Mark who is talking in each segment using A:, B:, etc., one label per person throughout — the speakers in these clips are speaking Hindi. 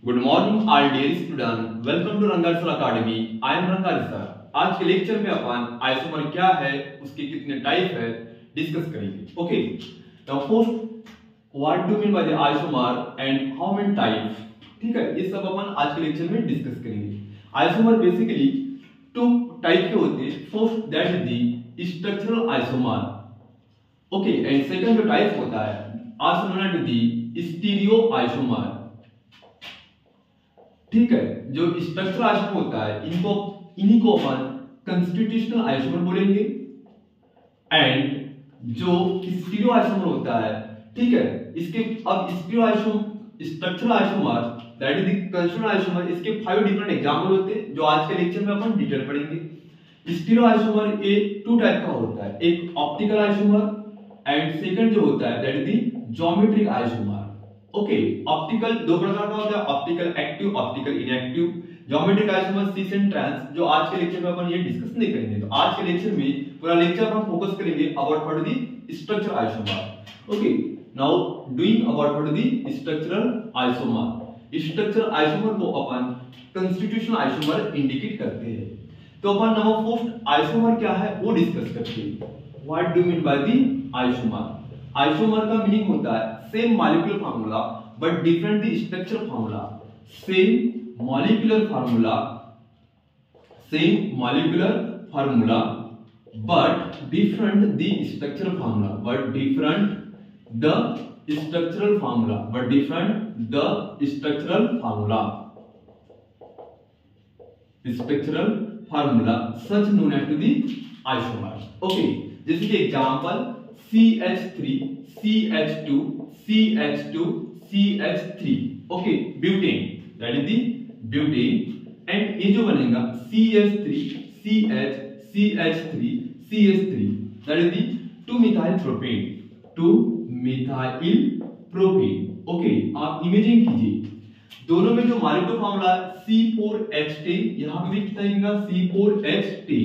A: Good morning all dear student, welcome to Rangal sir academy. I am Rangal sir. आज के लेक्चर में अपन आइसोमर क्या है, उसके कितने टाइप है, डिस्कस करेंगे। Okay, now first what do mean by the isomer and how many types. ठीक है, ये सब अपन आज के लेक्चर में डिस्कस करेंगे। आइसोमर बेसिकली टू टाइप के होते हैं। First that is the structural isomer, okay, and second जो टाइप होता है also known as the stereo isomer. ठीक है, जो स्ट्रक्चरल आइसोमर होता है इन्हीं को अपन कंस्टिट्यूशनल आइसोमर बोलेंगे, एंड जो स्टीरियो आइसोमर होता है, ठीक है, इसके अब stereo isomer structural isomer that is the constitutional isomer, इसके 5 डिफरेंट एग्जांपल होते हैं जो आज के लेक्चर में अपन डिटेल पढ़ेंगे। स्टीरियो आइसोमर ये 2 टाइप का होता है, एक ऑप्टिकल आइसोमर एंड सेकंड जो होता है that is the geometric isomer. Okay, optical 2 प्रकार का होता है, optical active, optical inactive. Geometric isomer cis and trans, जो आज के लेक्चर में अपन ये डिस्कस नहीं करेंगे। तो आज के लेक्चर में पूरा लेक्चर अपन फोकस करेंगे about what the structural isomer. Okay, now doing about what the structural isomer. Structural isomer को अपन कंस्टिट्यूशनल आइसोमर इंडिकेट करते हैं। तो अपन नंबर फर्स्ट आइसोमर क्या है वो डिस्कस करते हैं। What do mean by the isomer. Isomer का मीनिंग होता है same molecular formula but different the structure formula. Same molecular formula but different the structural formula, such known as to the isomer. Okay, जैसे कि example CH3 CH2 CH2 CH3, okay, butane that is the butane. And ये जो बनेगा CH3 CH CH3 CH3 that is the 2-methyl propane. Okay, आप इमेजिन कीजिए दोनों में जो मॉलिक्यूलर फार्मूला C4H10, यहां पे भी कितना लिखेगा C4H10।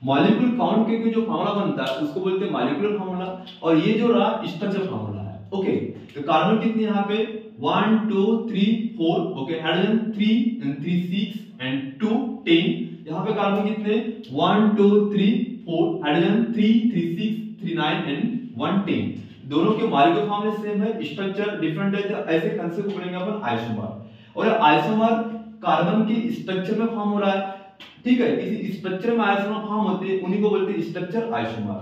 A: मॉलिक्यूल काउंट के जो फार्मूला बनता है उसको बोलते हैं मॉलिक्यूलर फार्मूला, और ये जो रहा स्ट्रक्चर फार्मूला है। ओके, तो कार्बन कितने यहाँ पे 1 2 3 4, ओके, हाइड्रोजन 3 and 3 6 and 2 10। यहाँ पे कार्बन कितने 1 2 3 4, हाइड्रोजन 3 3 6 3 9 and 1 10। दोनों के मॉलिक्यूलर फार्मूले सेम है, स्ट्रक्चर डिफरेंट है, तो ऐसे कंसेप्ट को बोलेंगे अपन आइसोमर। और आइसोमर कार्बन के स्ट्रक्चर में फॉर्म हो रहा है, ठीक है, इसी स्ट्रक्चर में आइसोमर फॉर्म होते हैं, उन्हीं को बोलते हैं स्ट्रक्चर आइसोमर।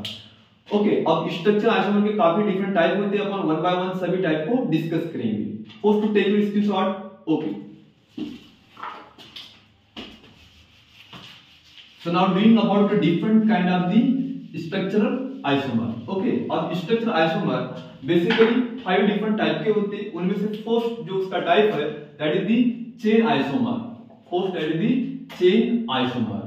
A: ओके, अब स्ट्रक्चर आइसोमर के काफी डिफरेंट टाइप होते हैं, अपन 1 by 1 सभी टाइप को डिस्कस करेंगे। First to take your screenshot. Okay, so now doing about the different kind of the structural isomer। okay, अब structural isomer basically 5 different type के होते हैं, उनमें से फर्स्ट जो उसका टाइप है that is the chain isomer। First that is the chain isomer।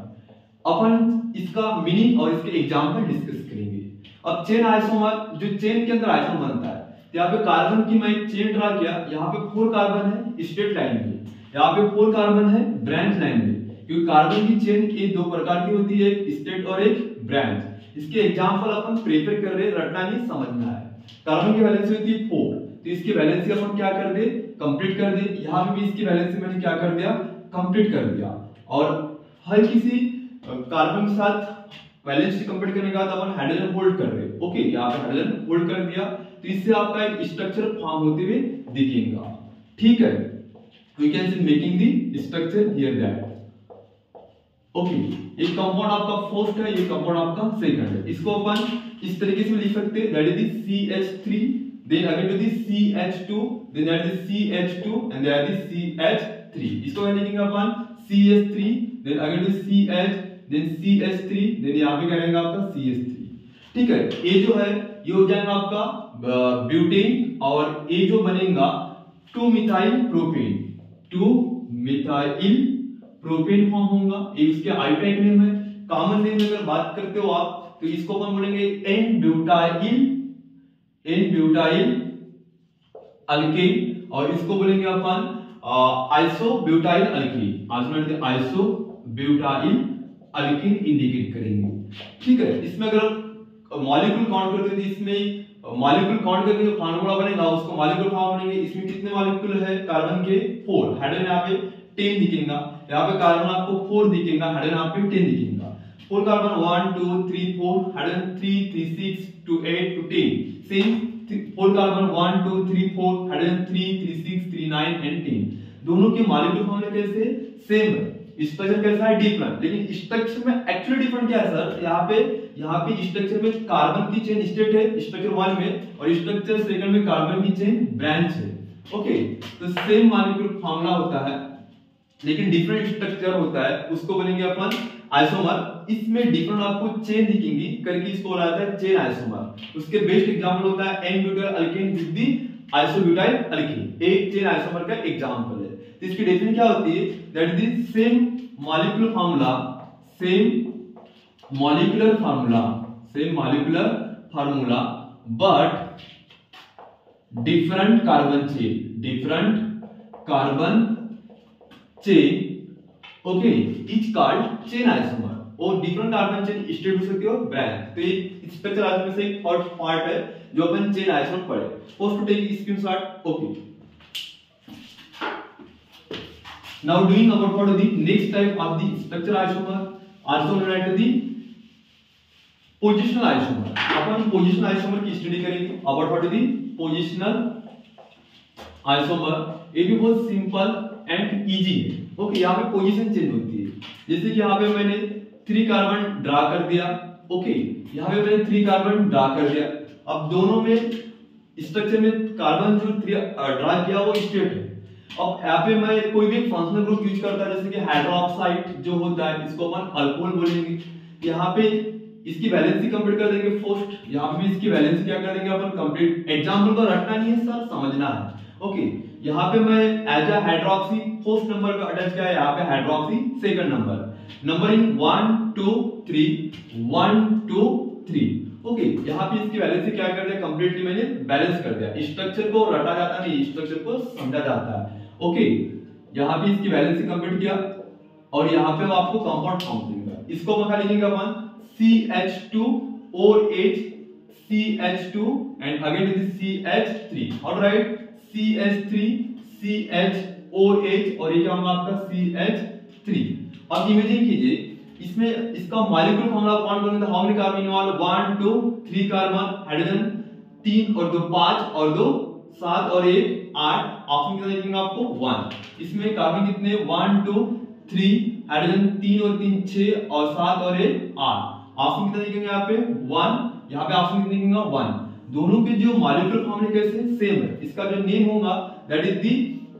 A: अपन इसका मीनिंग और इसके एग्जांपल डिस्कस करेंगे। अब चेन आइसोमर, जो चेन के अंदर आइसोमर बनता है, यहाँ पे कार्बन की मैं चेन ड्रा किया, यहाँ पे 4 कार्बन है स्ट्रेट लाइन में, यहाँ पे 4 कार्बन है ब्रांच लाइन में, क्योंकि कार्बन की चेन ये 2 प्रकार की होती है, एक स्ट्रेट और एक ब्रांच। इसके एग्जांपल अपन प्रिपेयर कर रहे हैं, रटना नहीं समझना है। कार्बन की वैलेंसी होती है 4, तो इसकी वैलेंसी अपन क्या कर दे, कंप्लीट कर दे। यहाँ पे भी इसकी वैलेंसी मैंने क्या कर दिया, कंप्लीट कर दिया। और हर किसी कार्बन के साथ वैलेंसी कंप्लीट करने के बाद अपन हाइड्रोजन होल्ड कर रहे हैं। ओके, यहाँ पे हाइड्रोजन होल्ड कर दिया, तो इससे आपका एक स्ट्रक्चर फॉर्म होते हुए दिखेगा। ठीक है, we can see making the structure here that. Okay, ये कंपाउंड आपका फर्स्ट है, ये कंपाउंड आपका सेकंड है। इसको अपन इस तरीके से लिख सकते हैं, that is the CH3, then again to the CH2, then that is CH2 and that is CH3। इसको क्या लिखेंगे अपन CH3, then again to CH, then CH3, then यहां पे क्या रहेगा आपका CH3। ठीक है, ये जो है ये हो जाएगा आपका ब्यूटेन, और ये जो बनेगा 2-methyl प्रोपेन फॉर्म होगा। ये उसके आल्टरनेट नेम है। कॉमन नेम अगर बात करते हो आप, तो इसको अपन बोलेंगे एन ब्यूटाइल अल्केन, और इसको बोलेंगे अपन आइसोब्यूटाइल अल्कीन इंडिकेट करेंगे। ठीक है, इसमें अगर मॉलिक्यूल काउंट करते हैं, इसमें मॉलिक्यूल काउंट करके जो फार्मूला बनेगा उसको मॉलिक्यूल फार्मूला बनेंगे। इसमें कितने मॉलिक्यूल है कार्बन के 4, हाइड्रोजन यहाँ पे 10 दिखेगा, यहाँ पे कार्बन आपको 4 दिखेगा, हाइड्रोजन यहाँ पे 10 दिखेगा। 4 carbon 1 2 3 4, hydrogen 3 3 6 2 8 2 10। Same 4 carbon 1 2 3 4, hydrogen 3 3 6 3 9 and 10। दोनों के मॉलिक्यूल फार्मूला कैसे सेम है, स्ट्रक्चर कैसा है डिफरेंट, लेकिन स्ट्रक्चर में एक्चुअली डिफरेंट क्या है सर, यहाँ पे स्ट्रक्चर में कार्बन की चेन स्टेट है स्ट्रक्चर 1 में, और स्ट्रक्चर सेकंड में कार्बन की चेन ब्रांच है। ओके, तो सेम मॉलिक्यूल फार्मूला होता है लेकिन डिफरेंट स्ट्रक्चर होता है, उसको बोलेंगे अपन आइसोमर। इसमें डिफरेंट आपको चेन दिखेंगी करके इसको बोला जाता है चेन आइसोमर। उसके बेस्ट एग्जांपल होता है n butyl alkane with the isobutyl alkane, एक चेन आइसोमर का एग्जांपल है। तो इसकी डेफिनेशन क्या होती है, that is same molecular formula, same molecular formula but different carbon chain, okay, is called chain isomer. और डिफरेंट कार्बन चेन स्टेट हो सकती हो ब्रांच। तो ये स्ट्रक्चर आइसोमर में से एक फर्स्ट पार्ट है जो अपन चेन आइसोमर पढ़े। First to take screenshot. Okay, now doing about what the next type of the structure isomer, also known as the positional isomer। Upon positional isomer की स्टडी करेंगे। about what the positional isomer, ये भी बहुत सिंपल एंड इजी है। ओके, यहाँ पे पोजीशन चेंज होती है, जैसे कि यहाँ पे मैंने 3 कार्बन ड्रा कर दिया। ओके, यहाँ पे मैंने 3 कार्बन ड्रा कर दिया। अब दोनों में स्ट्रक्चर में कार्बन जो ड्रा किया वो स्टेट है। अब यहाँ पे मैं कोई भी फंक्शनल ग्रुप यूज करता है, जैसे कि हाइड्रोक्साइड जो होता है इसको अपन अल्कोहल बोलेंगे। यहाँ पे इसकी वैलेंसी कंप्लीट कर देंगे फर्स्ट, यहाँ पे इसकी वैलेंसी क्या कर देंगे अपन कंप्लीट। एग्जांपल तो रटना नहीं है सर, समझना है। ओके, यहाँ पे मैं as a hydroxy first number पे अटैच किया है, यहाँ पे hydroxy second number, numbering 1 2 3 1 2 3। Okay, यहाँ पे इसकी वैलेंसी क्या कर दिया, कंप्लीटली मैंने बैलेंस कर दिया। स्ट्रक्चर को रटा जाता नहीं, स्ट्रक्चर को समझा जाता है। ओके, यहाँ पे इसकी वैलेंसी कंप्लीट किया और यहाँ पे आपको कंपाउंड फॉर्म देगा। इसको क्या लिखेंगे अपन CH2OH CH2 and again it is CH3। Alright, CH3 CHOH और ये क्या होगा आपका CH3। अब इमेजिन कीजिए इसमें इसका मॉलिक्यूलर फार्मूला कौन करेंगे, how many carbon involve, 1 2 3 carbon, hydrogen 3 और 2 5 और 2 7 और 1 8। ऑप्शन कितना देखेंगे आपको 1। इसमें कार्बन कितने 1 2 3, हाइड्रोजन 3 और 3 6 और 7 और 1 8। ऑप्शन कितना देखेंगे यहाँ पे 1, यहाँ पे ऑप्शन कितना देखेंगे 1। दोनों के जो मॉलिक्यूलर फार्मूले कैसे सेम है। इसका जो नेम होगा that is the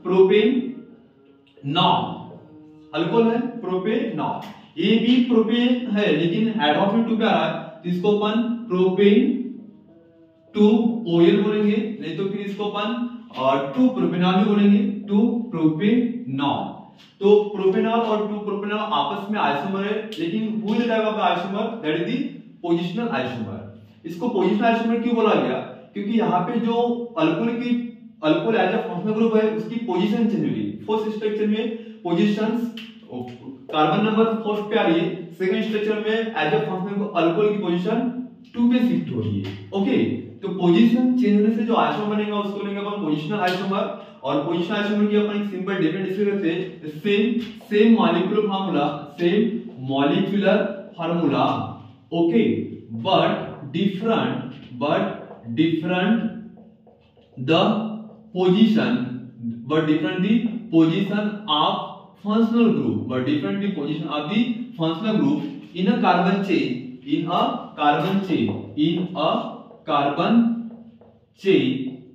A: propanol. Alcohol है प्रोपेनॉल, ये भी प्रोपेन है लेकिन हाइड्रोजन 2 पे आ रहा है, तो इसको अपन प्रोपेन 2 OL बोलेंगे, नहीं तो फिर इसको अपन 2 प्रोपेनॉल भी बोलेंगे, 2 प्रोपेनॉल। तो प्रोपेनॉल और 2 प्रोपेनॉल आपस में आइसोमर है, लेकिन who is type of isomer, that is the positional isomer. इसको पोजिशनल आइसोमर क्यों बोला गया, क्योंकि यहाँ पे जो alcohol as a functional group है उसकी पोजीशन चेंज हुई। फर्स्ट स्ट्रक्चर में पोजीशंस कार्बन नंबर फर्स्ट पे आ रही है, सेकंड स्ट्रक्चर में as a functional group alcohol की पोजीशन 2 पे शिफ्ट हो रही है। ओके, तो पोजीशन चेंज होने से जो आइसोमर बनेगा उसको लेंगे अपन पोजिशनल आइसोमर। और पोजिशनल आइसोमर की अपन एक सिंपल डेफिनेशन करते हैं, same molecular formula, okay, but different the position of functional group in a carbon chain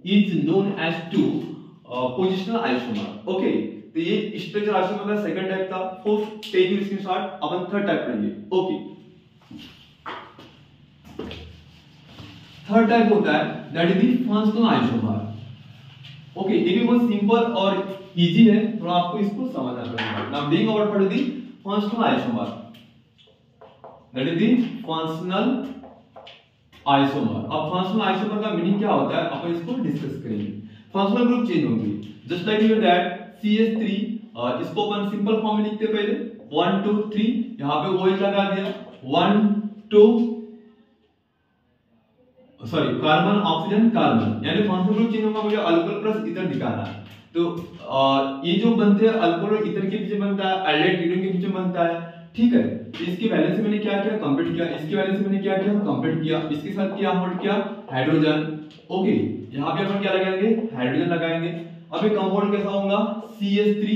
A: is known as to positional isomer। Okay, तो ये स्ट्रक्चर आइसोमर का सेकंड टाइप था। फर्स्ट टेक यू स्क्रीनशॉट, अपन थर्ड टाइप पढ़ेंगे। ओके, थर्ड टाइप होता है that is the functional isomer. Okay, ये भी बहुत सिंपल और इजी है, थोड़ा आपको इसको समझना पड़ेगा। Now being about what is the functional isomer, that is the functional isomer. अब फंक्शनल आइसोमर का मीनिंग क्या होता है अपन इसको डिस्कस करेंगे। फंक्शनल ग्रुप चेंज होंगे, just like you that CH3, इसको अपन सिंपल फॉर्म में लिखते पहले 1 2 3, यहां पे OH लगा दिया 1 2 सॉरी कार्बन ऑक्सीजन कार्बन, यानी फंक्शनल ग्रुप चेंज होगा, मुझे अल्कोहल प्लस ईथर दिखाना है। तो ये जो बनते हैं अल्कोहल और ईथर के पीछे बनता है, एल्डिहाइड कीटोन के पीछे बनता है, ठीक है। इसकी वैलेंसी मैंने क्या किया, कंप्लीट किया, इसकी वैलेंसी मैंने क्या किया, कंप्लीट किया, इसके साथ क्या होल्ड किया, हाइड्रोजन। ओके, यहाँ पे अपन क्या लगाएंगे, हाइड्रोजन लगाएंगे। अब ये कंपाउंड कैसा होगा, CH3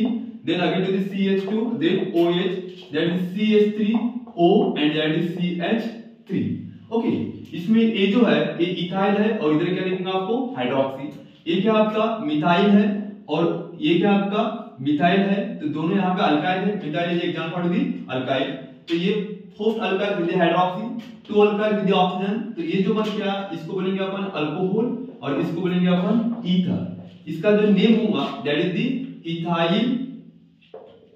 A: then again to the CH2 then OH that is CH3O and that is CH3। Okay, इसमें ये जो है ये इथाइल है और इधर क्या लिखूंगा आपको, हाइड्रोक्सी। ये क्या आपका मिथाइल है और ये क्या आपका मिथाइल है, तो दोनों यहाँ पे अल्काइल है। Methyl is example the alkyl, तो ये first alkyl with hydroxy, two alkyl with oxygen, तो ये जो बन गया इसको बोलेंगे अपन अल्कोहल और इसको बोलेंगे अपन ईथर। इसका जो नेम होगा that is the ethyl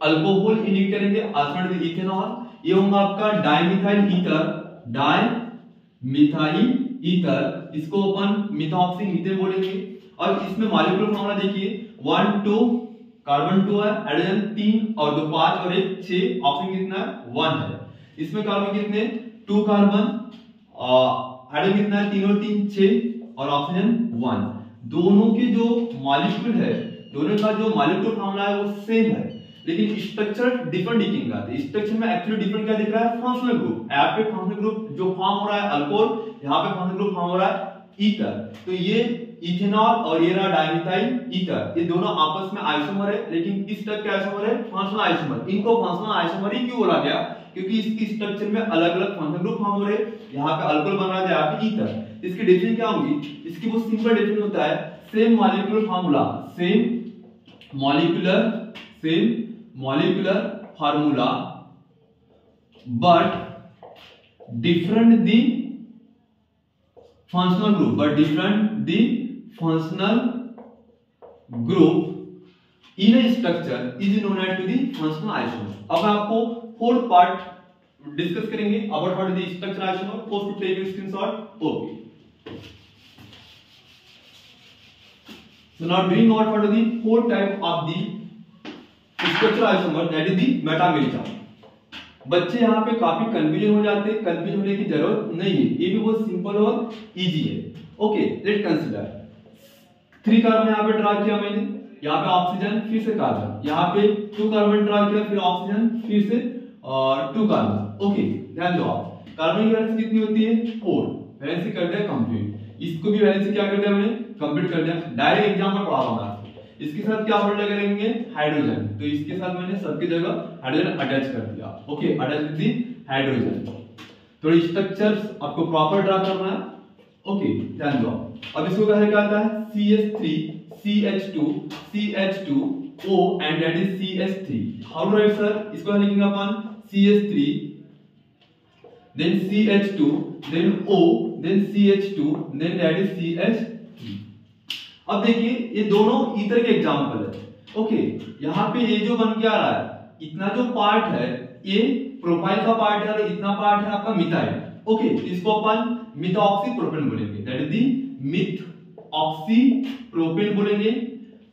A: alcohol indicate करेंगे, अल्टरनेट इथेनॉल। ये होगा आपका डाइमिथाइल ईथर, डाइमिथाइल ईथर, इसको अपन मिथॉक्सी मीथेन बोलेंगे। और इसमें मॉलिक्यूलर फॉर्मूला देखिए, 1 2 कार्बन 2 है, हाइड्रोजन 3 और 2 5 और 1 6, ऑक्सीजन कितना है 1 है। इसमें कार्बन कितने 2 कार्बन, हाइड्रोजन कितना है 3 और 3 6 और ऑक्सीजन 1। दोनों के जो मॉलिक्यूल है, दोनों का जो मॉलिक्यूलर फॉर्मूला है वो सेम है, लेकिन स्ट्रक्चर डिफरेंट दिखेगा। स्ट्रक्चर में एक्चुअली डिफरेंट क्या दिख रहा है, फंक्शनल ग्रुप। यहाँ पे फंक्शनल ग्रुप जो फॉर्म हो रहा है अल्कोहल, यहाँ पे फंक्शनल ग्रुप फॉर्म हो रहा है ईथर। तो ये इथेनॉल और ये रहा डाइमिथाइल ईथर, ये दोनों आपस में आइसोमर है, लेकिन इस टाइप के आइसोमर है फंक्शनल आइसोमर। इनको फंक्शनल आइसोमर ही क्यों बोला गया, क्योंकि इसकी स्ट्रक्चर में अलग अलग फंक्शनल ग्रुप फॉर्म हो रहे। यहाँ पे अल्कोहल बन रहा है, यहाँ पे ईथर। इसकी डेफिनेशन क्या होगी, इसकी वो सिंपल डेफिनेशन होता है, same molecular formula, same molecular formula but different the functional group in a structure is known as to the functional isomer। अब आपको फोर्थ पार्ट डिस्कस करेंगे about what is the structure isomer। first to take a screenshot। okay, so now doing what are the four type of the structure isomer that is the metamerism. बच्चे यहाँ पे काफी कंफ्यूजन हो जाते हैं, कंफ्यूजन होने की जरूरत नहीं है, ये भी बहुत सिंपल और इजी है। ओके, लेट कंसीडर 3 कार्बन यहाँ पे ड्रा किया मैंने, यहाँ पे ऑक्सीजन फिर से कार्बन, यहाँ पे 2 कार्बन ड्रा किया फिर ऑक्सीजन फिर से 2 कार्बन। ओके, ध्यान दो आप, कार्बन की वैलेंसी कितनी होती है 4, वैलेंसी कर दिया कंप्लीट। इसको भी वैलेंसी क्या कर दिया मैंने, कंप्लीट कर दिया। डायरेक्ट एग्जांपल पढ़ा रहा हूं। इसके साथ क्या होल्ड करेंगे, हाइड्रोजन, तो इसके साथ मैंने सबकी जगह हाइड्रोजन अटैच कर दिया। Okay, attach with the hydrogen. तो स्ट्रक्चर्स आपको प्रॉपर ड्रा करना है। ओके, ध्यान दो। अब इसको क्या आता है, CH3 CH2 CH2O and that is CH3। How to write sir, इसको लिखेंगे अपन CH3 then CH2 then O then CH2 then that is CH3। अब देखिए ये दोनों ईथर के एग्जांपल है। ओके, यहाँ पे ये जो बन के आ रहा है, इतना जो पार्ट है ये प्रोपाइल का पार्ट है और इतना पार्ट है आपका मिथाइल। ओके, इसको अपन मिथॉक्सी प्रोपेन बोलेंगे, दैट इज दी मिथऑक्सी प्रोपेन बोलेंगे।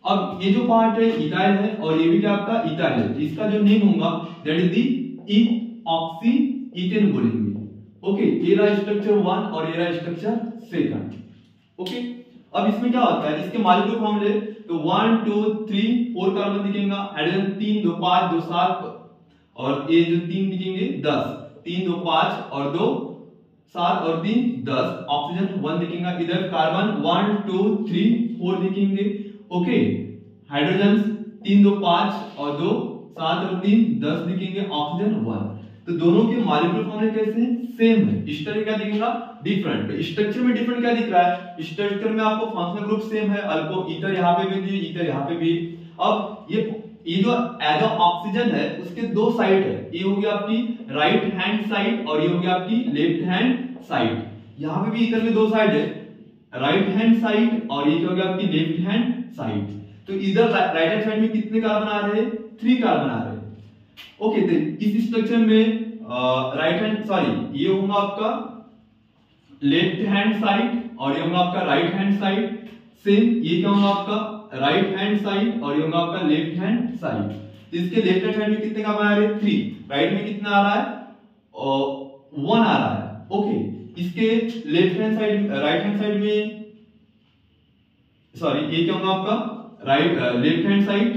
A: अब ये जो पार्ट है इथाइल है और ये भी क्या आपका इथाइल है, इसका जो नेम होगा दैट इज दी इथऑक्सी ईथेन बोलेंगे। ओके, ये रहा स्ट्रक्चर 1 और ये रहा स्ट्रक्चर 2। ओके, अब इसमें क्या होता है, इसके मॉलिक्यूलर फॉर्मूले तो 1 2 3 4 कार्बन दिखेगा, हाइड्रोजन 3 2 5 2 7 और ये जो 3 दिखेंगे 10, 3 2 5 और 2 7 और 3 10, ऑक्सीजन 1 दिखेगा। इधर कार्बन 1 2 3 4 दिखेंगे। ओके, हाइड्रोजन 3 2 5 और 2 7 और 3 10 दिखेंगे, ऑक्सीजन 1। तो दोनों के मॉलिक्यूलर फॉर्मूले कैसे हैं, सेम है। स्ट्रक्चर क्या दिखेगा, डिफरेंट। स्ट्रक्चर में डिफरेंट क्या दिख रहा है, स्ट्रक्चर में आपको फंक्शनल ग्रुप सेम है, अल्को ईथर यहाँ पे भी, ईथर यहाँ पे भी। अब ये जो एज ऑक्सीजन है उसके 2 साइड है, ये होगी आपकी राइट हैंड साइड और ये होगी आपकी लेफ्ट हैंड साइड। यहाँ पे भी ईथर में 2 साइड है, राइट हैंड साइड और ये होगी आपकी लेफ्ट हैंड साइड। तो इधर राइट हैंड साइड में कितने कार्बन आ रहे हैं, 3 कार्बन आ रहे हैं। ओके, तो इस स्ट्रक्चर में राइट हैंड सॉरी ये होगा आपका लेफ्ट हैंड साइड और ये होगा आपका राइट हैंड साइड। सेम ये क्या होगा आपका राइट हैंड साइड और ये होगा आपका लेफ्ट हैंड साइड। इसके लेफ्ट हैंड साइड में कितने कार्बन आ रहे हैं, 3, राइट में कितना आ रहा है 1 आ रहा है। ओके, इसके left hand side right hand side में सॉरी ये क्या होगा आपका राइट लेफ्ट हैंड साइड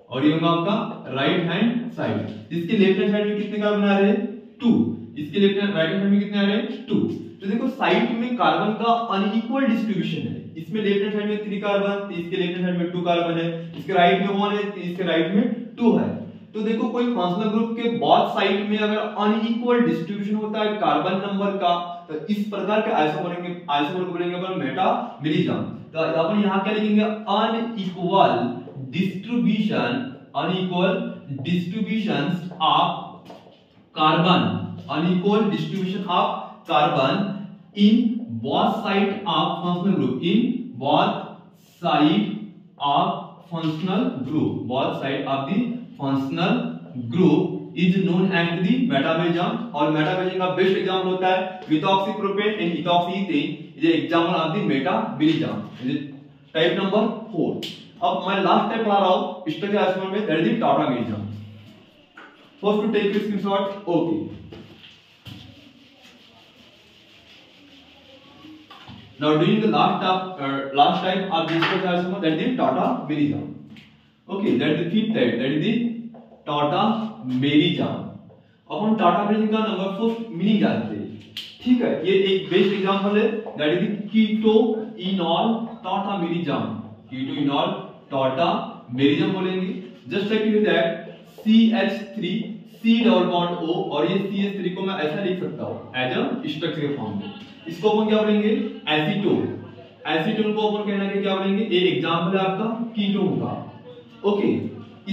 A: और ये होगा आपका राइट हैंड साइड। इसके लेफ्ट हैंड साइड में कितने कार्बन आ रहे हैं 2, इसके left hand right hand side में कितने आ रहे हैं 2। तो देखो साइड में कार्बन का अनइक्वल डिस्ट्रीब्यूशन है, इसमें लेफ्ट हैंड साइड में 3 कार्बन, इसके लेफ्ट हैंड साइड में 2 कार्बन है, इसके राइट में 1 है, इसके राइट में 2 है। तो देखो कोई फंक्शनल ग्रुप के बोथ साइड में अगर अनइक्वल डिस्ट्रीब्यूशन होता है कार्बन नंबर का, तो इस प्रकार के आइसोमर को बोलेंगे अपन मेटामेरिज्म। तो अपन यहाँ क्या लिखेंगे unequal distributions of carbon in both side of functional group, in both side of functional group is known as the metamerism। और metamerism का बेस्ट एग्जांपल होता है methoxypropane and ethoxyethane ये example of the metamerism। Type number 4। अब मैं लास्ट टाइप पढ़ा रहा हूं स्ट्रक्चर आइसोमर में, that is tautomerism। First to take screenshot. Okay, now doing the last type of this isomer, that is tautomerism। okay, that is the fifth type, that is the tautomerism। अब हम tautomerism का नंबर 4 मीनिंग जानते हैं, ठीक है। ये एक बेस्ट एग्जांपल है, that is the keto-enol tautomerism बोलेंगे। just like you that CH3 C double bond O और ये CH3 को मैं ऐसा लिख सकता हूं एज अ स्ट्रक्चर के फॉर्म में। इसको अपन क्या बोलेंगे एसीटोन को अपन कहना है क्या बोलेंगे, ये एग्जांपल है आपका कीटोन का। ओके,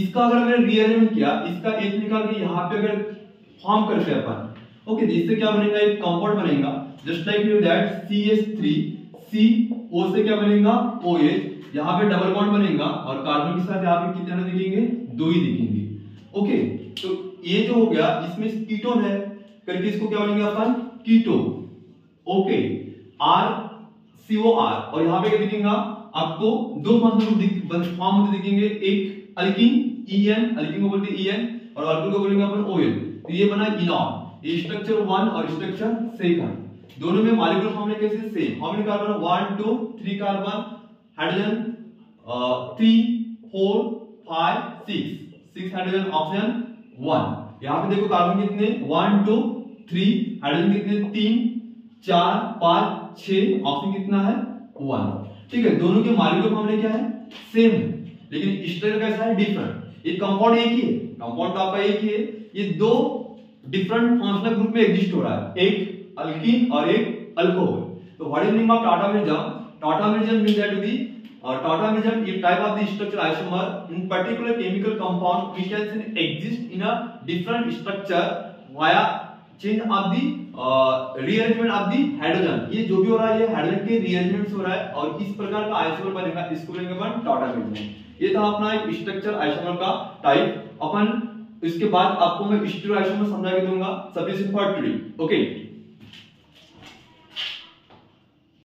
A: इसका अगर मैंने रीअरेंज किया, इसका H निकाल के यहाँ पे अगर फॉर्म करते हैं अपन, ओके, तो इससे क्या बनेगा एक कंपाउंड बनेगा just like you that CH3 CO से क्या बनेगा OH, यहाँ पे डबल बॉन्ड बनेगा और कार्बन के साथ यहाँ पे कितने दिखेंगे 2 ही दिखेंगे। ओके, तो ये जो हो गया इसमें कीटोन है करके इसको क्या बोलेंगे अपन कीटो। ओके, RCOR और यहाँ पे क्या दिखेगा आपको 2 फॉर्म होते दिखेंगे, एक अल्कीन EN, अल्कीन को बोलते हैं EN और अल्कोहल को बोलेंगे अपन OL। तो ये बना इनॉल, ये स्ट्रक्चर 1 और स्ट्रक्चर 2, दोनों में मॉलिक्यूलर फॉर्मूला कैसे same. How many carbon 1 2 3 carbon, hydrogen 3 4 5 6 hydrogen, oxygen 1। यहाँ पे देखो कार्बन कितने 1 2 3, हाइड्रोजन कितने 3 4 5 6, ऑक्सीजन कितना है 1। ठीक है, दोनों के मॉलिक्यूलर फॉर्मूला क्या है सेम है, लेकिन स्ट्रक्चर कैसा है डिफरेंट। ये कंपाउंड एक ही है, कंपाउंड तो आपका एक ही है, ये 2 डिफरेंट फंक्शनल ग्रुप में एग्जिस्ट हो रहा है, एक अल्कीन और एक अल्कोहल। तो what is meaning of tautomerism? Tautomerism means that the tautomerism is type of the structure isomer in particular chemical compound which can exist in a different structure via change of the rearrangement of the hydrogen। ये जो भी हो रहा है ये हाइड्रोजन के रीअरेंजमेंट हो रहा है और इस प्रकार का आइसोमर बनेगा, इसको बोलेंगे अपन tautomerism। ये था अपना एक स्ट्रक्चर आइसोमर का टाइप। अपन इसके बाद आपको मैं स्टीरियो आइसोमर समझा के दूंगा। Sufficient for today. ओके।